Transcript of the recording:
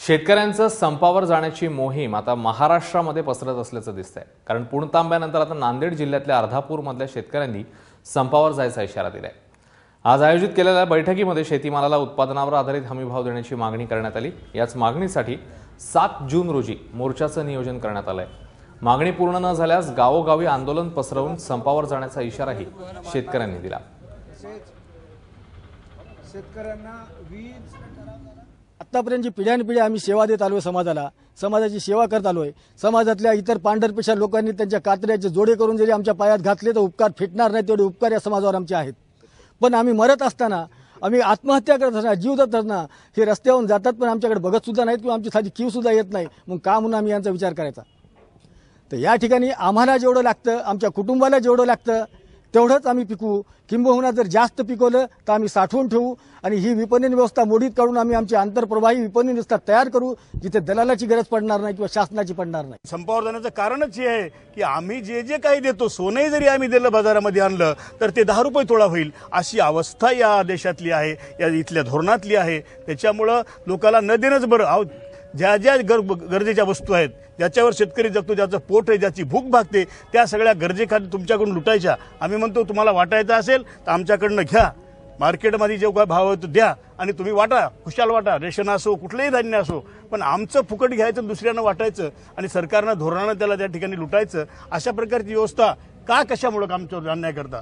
शेतकऱ्यांचं संपावर जाण्याची मोहीम आता महाराष्ट्रामध्ये पसरत असल्याचं दिसतंय। कारण पुणतांब्यानंतर आता नांदेड जिल्ह्यातल्या अर्धापूरमधल्या शेतकऱ्यांनी संपावर जायचा इशारा दिलाय। आज आयोजित केलेल्या बैठकीमध्ये शेतीमालाला उत्पादनावर आधारित हमीभाव देण्याची मागणी करण्यात आली। याच मागणीसाठी 7 जून रोजी मोर्चाचं नियोजन करण्यात आलंय। मागणी पूर्ण न झाल्यास गावोगावी आंदोलन पसरवून संपावर जाण्याचा इशाराही शेतकऱ्यांनी दिला। शेतकऱ्यांना वीज आतापर्यंत जी पिढ्यानपिढ्या आम्ही सेवा देत आलोय, समाजाची सेवा करत आलोय। समाजातल्या इतर पांढरपेशा लोकांनी त्यांच्या कातऱ्याचे जोडे करून जरी आमच्या पायात घातले तर उपकार फिटणार नाही, तेवढे उपकार या समाजावर आमचे आहेत। पण आम्ही मरत असताना, आम्ही आत्महत्या करत असताना, जीव देत असताना हे रस्त्यावरून जातात, पण आमच्याकडे बघत सुद्धा नाहीत किंवा आमची साधी कीव सुद्धा येत नाही। मग का म्हणून आम्ही यांचा विचार करायचा? तर या ठिकाणी आम्हाला जेवढं लागतं, आमच्या कुटुंबाला जेवढं लागतं तेवढंच आम्ही पिकवू। किंबहुना जर जास्त पिकवलं तर आम्ही साठवून ठेवू आणि ही विपणन व्यवस्था मोडीत काढून आम्ही आमची आंतरप्रवाही विपणन व्यवस्था तयार करू, जिथे दलालाची गरज पडणार नाही किंवा शासनाची पडणार नाही। संपावर जाण्याचं कारणच हे आहे की आम्ही जे काही देतो, सोने जरी आम्ही दिलं बाजारामध्ये आणलं तर ते 10 रुपये तोळा होईल, अशी अवस्था या देशातली आहे, या इथल्या धोरणातली आहे। त्याच्यामुळं लोकांना न देणंच बरं। ज्या गरजेच्या वस्तू आहेत, ज्याच्यावर शेतकरी जगतो, ज्याचं पोट आहे, ज्याची भूक भागते, त्या सगळ्या गरजेखाली तुमच्याकडून लुटायच्या। आम्ही म्हणतो तुम्हाला वाटायचं असेल तर आमच्याकडनं घ्या, मार्केटमध्ये जो काय भाव आहे तो द्या आणि तुम्ही वाटा, खुशाल वाटा, रेशन असो कुठलंही धान्य असो, पण आमचं फुकट घ्यायचं दुसऱ्यांना वाटायचं आणि सरकारनं धोरणानं त्याला त्या ठिकाणी लुटायचं, अशा प्रकारची व्यवस्था का कशामुळे आमच्यावर अन्याय करता?